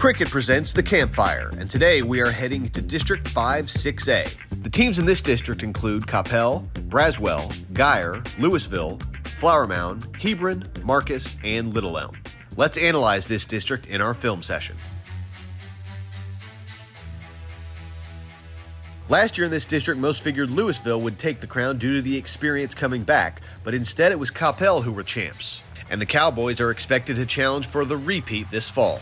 Cricket presents The Campfire, and today we are heading to District 5-6A. The teams in this district include Coppell, Braswell, Geyer, Louisville, Flower Mound, Hebron, Marcus, and Little Elm. Let's analyze this district in our film session. Last year in this district, most figured Louisville would take the crown due to the experience coming back, but instead it was Coppell who were champs. And the Cowboys are expected to challenge for the repeat this fall.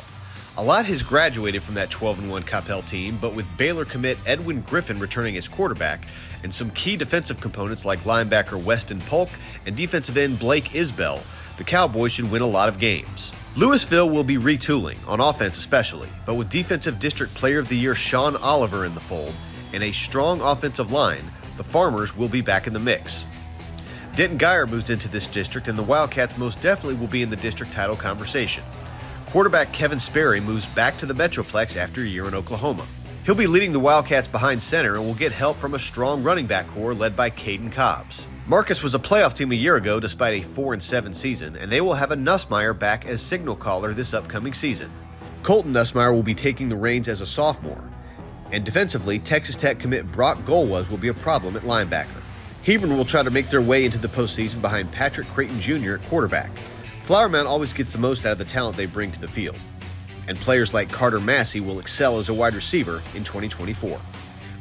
A lot has graduated from that 12-1 Coppell team, but with Baylor commit Edwin Griffin returning as quarterback, and some key defensive components like linebacker Weston Polk and defensive end Blake Isbell, the Cowboys should win a lot of games. Louisville will be retooling, on offense especially, but with Defensive District Player of the Year Sean Oliver in the fold, and a strong offensive line, the Farmers will be back in the mix. Denton Geyer moves into this district, and the Wildcats most definitely will be in the district title conversation. Quarterback Kevin Sperry moves back to the Metroplex after a year in Oklahoma. He'll be leading the Wildcats behind center and will get help from a strong running back core led by Caden Cobbs. Marcus was a playoff team a year ago despite a 4-7 season, and they will have a Nussmeier back as signal caller this upcoming season. Colton Nussmeier will be taking the reins as a sophomore. And defensively, Texas Tech commit Brock Golwas will be a problem at linebacker. Hebron will try to make their way into the postseason behind Patrick Creighton Jr. at quarterback. Flower Mound always gets the most out of the talent they bring to the field. And players like Carter Massey will excel as a wide receiver in 2024.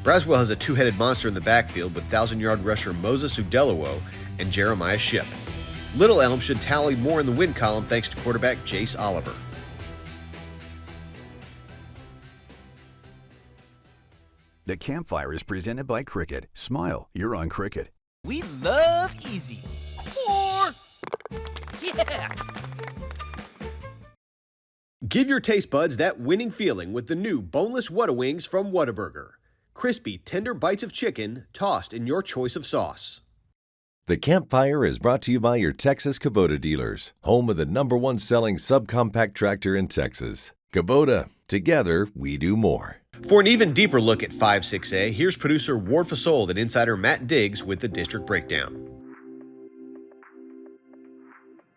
Braswell has a two-headed monster in the backfield with 1,000-yard rusher Moses Udelowo and Jeremiah Shipp. Little Elm should tally more in the win column thanks to quarterback Jace Oliver. The Campfire is presented by Cricket. Smile, you're on Cricket. We love easy. 4. Yeah. Give your taste buds that winning feeling with the new boneless Whataburger from Whataburger. Crispy, tender bites of chicken tossed in your choice of sauce. The Campfire is brought to you by your Texas Kubota dealers, home of the #1 selling subcompact tractor in Texas. Kubota, together we do more. For an even deeper look at 5-6A, here's producer Ward Fasold and insider Matt Diggs with the district breakdown.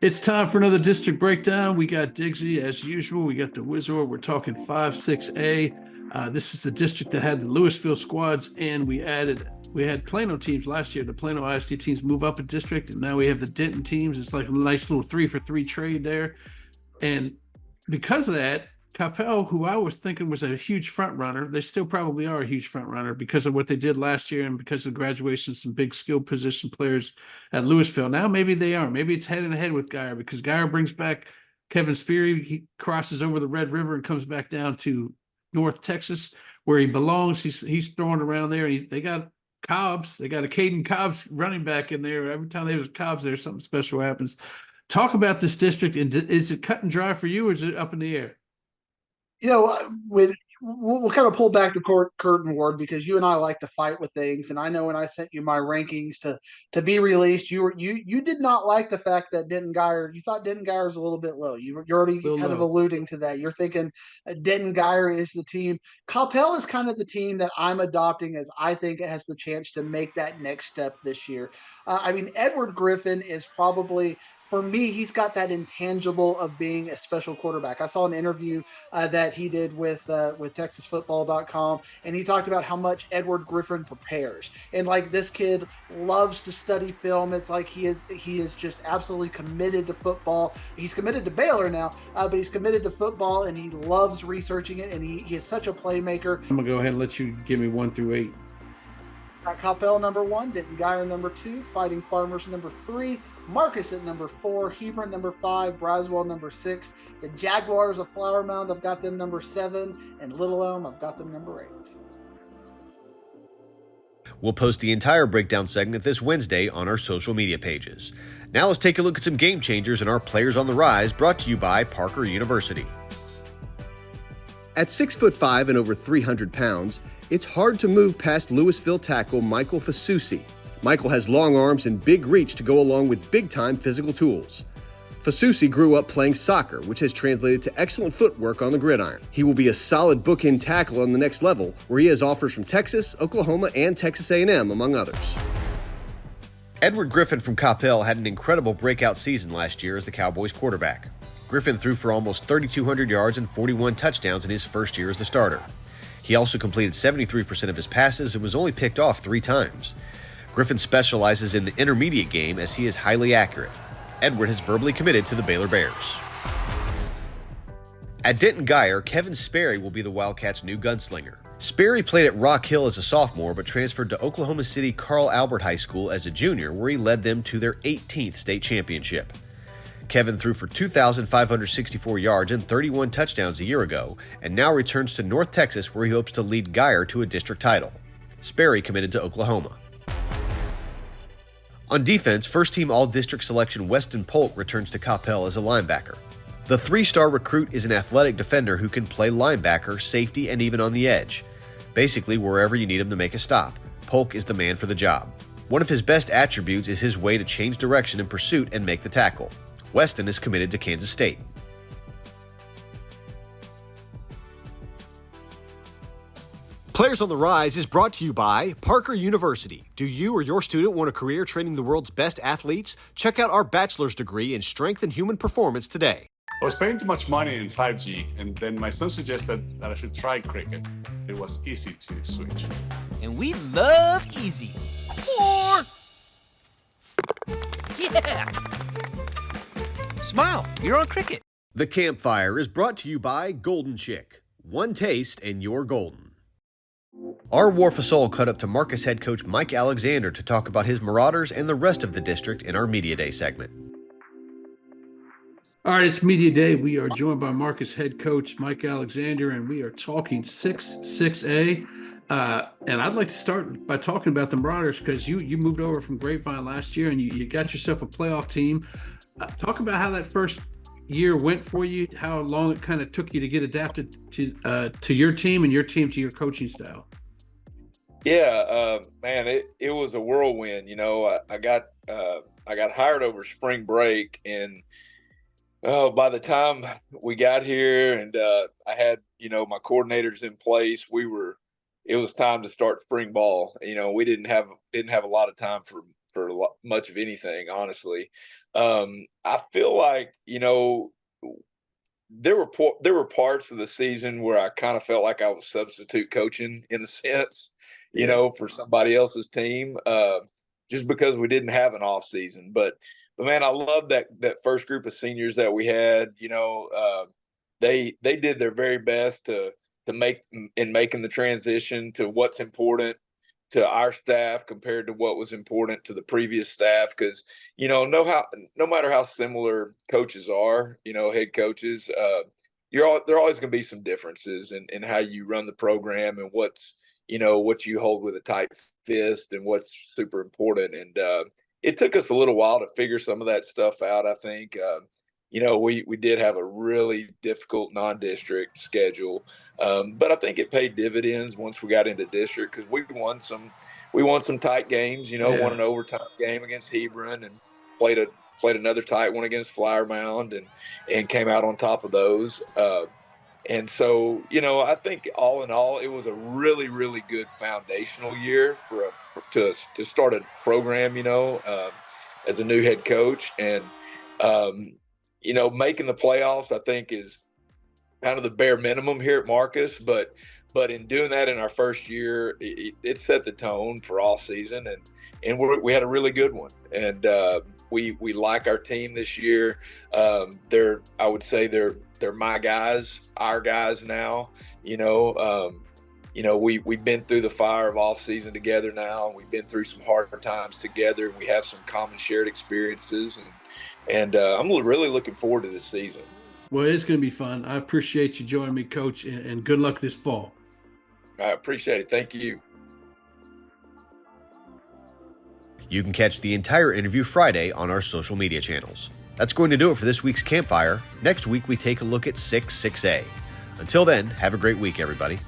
It's time for another district breakdown. We got Diggsy as usual. We got the Wizard. We're talking 5-6A. This is the district that had the Louisville squads, and we had Plano teams last year. The Plano ISD teams move up a district, and now we have the Denton teams. It's like a nice little 3-for-3 trade there. And because of that, Coppell, who I was thinking was a huge front runner, they still probably are a huge front runner because of what they did last year and because of graduation, some big skill position players at Louisville. Now maybe they are. Maybe it's head and head with Geyer because Geyer brings back Kevin Sperry. He crosses over the Red River and comes back down to North Texas where he belongs. He's throwing around there. They got Cobbs. They got a Caden Cobbs running back in there. Every time there's Cobbs there, something special happens. Talk about this district. And is it cut and dry for you or is it up in the air? You know, we'll kind of pull back the curtain, Ward, because you and I like to fight with things. And I know when I sent you my rankings to be released, you did not like the fact that Denton Geyer. You thought Denton Geyer was a little bit low. You're already kind of alluding to that. You're thinking Denton Geyer is the team. Coppell is kind of the team that I'm adopting as I think it has the chance to make that next step this year. I mean, Edward Griffin is probably. For me, he's got that intangible of being a special quarterback. I saw an interview that he did with TexasFootball.com, and he talked about how much Edward Griffin prepares. And like this kid loves to study film. It's like he is just absolutely committed to football. He's committed to Baylor now, but he's committed to football, and he loves researching it. And he is such a playmaker. I'm gonna go ahead and let you give me 1 through 8. Coppell number 1, Denton Geyer number 2, Fighting Farmers number 3, Marcus at number 4, Hebron number 5, Braswell number 6, the Jaguars of Flower Mound, I've got them number 7, and Little Elm, I've got them number 8. We'll post the entire breakdown segment this Wednesday on our social media pages. Now let's take a look at some game changers and our players on the rise, brought to you by Parker University. At 6'5" and over 300 pounds, it's hard to move past Louisville tackle Michael Fasusi. Michael has long arms and big reach to go along with big-time physical tools. Fasusi grew up playing soccer, which has translated to excellent footwork on the gridiron. He will be a solid bookend tackle on the next level, where he has offers from Texas, Oklahoma, and Texas A&M, among others. Edward Griffin from Coppell had an incredible breakout season last year as the Cowboys quarterback. Griffin threw for almost 3,200 yards and 41 touchdowns in his first year as the starter. He also completed 73% of his passes and was only picked off 3 times. Griffin specializes in the intermediate game as he is highly accurate. Edward has verbally committed to the Baylor Bears. At Denton Guyer, Kevin Sperry will be the Wildcats' new gunslinger. Sperry played at Rock Hill as a sophomore but transferred to Oklahoma City Carl Albert High School as a junior, where he led them to their 18th state championship. Kevin threw for 2,564 yards and 31 touchdowns a year ago, and now returns to North Texas, where he hopes to lead Guyer to a district title. Sperry committed to Oklahoma. On defense, first-team All-District selection Weston Polk returns to Coppell as a linebacker. The 3-star recruit is an athletic defender who can play linebacker, safety, and even on the edge. Basically, wherever you need him to make a stop, Polk is the man for the job. One of his best attributes is his way to change direction in pursuit and make the tackle. Weston is committed to Kansas State. Players on the Rise is brought to you by Parker University. Do you or your student want a career training the world's best athletes? Check out our bachelor's degree in strength and human performance today. I was paying too much money in 5G, and then my son suggested that I should try cricket. It was easy to switch. And we love easy. 4. Yeah. Smile, you're on cricket. The Campfire is brought to you by Golden Chick. One taste and you're golden. Our War Fasol cut up to Marcus head coach Mike Alexander to talk about his Marauders and the rest of the district in our Media Day segment. All right, it's Media Day. We are joined by Marcus head coach Mike Alexander, and we are talking 6A. And I'd like to start by talking about the Marauders, because you moved over from Grapevine last year and you got yourself a playoff team. Talk about how that first year went for you, how long it kind of took you to get adapted to your team and your team to your coaching style. Yeah, man, it was a whirlwind. You know, I got hired over spring break, and by the time we got here and I had, my coordinators in place, it was time to start spring ball. We didn't have a lot of time for much of anything, honestly. I feel like, there were parts of the season where I kind of felt like I was substitute coaching in a sense, for somebody else's team, just because we didn't have an off season. But man, I love that first group of seniors that we had. They did their very best to making the transition to what's important to our staff compared to what was important to the previous staff. Because, no matter how similar coaches are, head coaches, there are always going to be some differences in how you run the program and what you hold with a tight fist and what's super important. And it took us a little while to figure some of that stuff out, I think. We did have a really difficult non-district schedule, but I think it paid dividends once we got into district, because we won some tight games. Won an overtime game against Hebron and played another tight one against Flower Mound and came out on top of those. And so, I think all in all, it was a really, really good foundational year to start a program, as a new head coach. And making the playoffs, I think, is kind of the bare minimum here at Marcus. But in doing that in our first year, it set the tone for all season, and we had a really good one. And we like our team this year. I would say they're my guys, our guys now. We've been through the fire of off season together now. We've been through some hard times together, and we have some common shared experiences. And I'm really looking forward to this season. Well, it's going to be fun. I appreciate you joining me, Coach, and good luck this fall. I appreciate it. Thank you. You can catch the entire interview Friday on our social media channels. That's going to do it for this week's Campfire. Next week, we take a look at 6A. Until then, have a great week, everybody.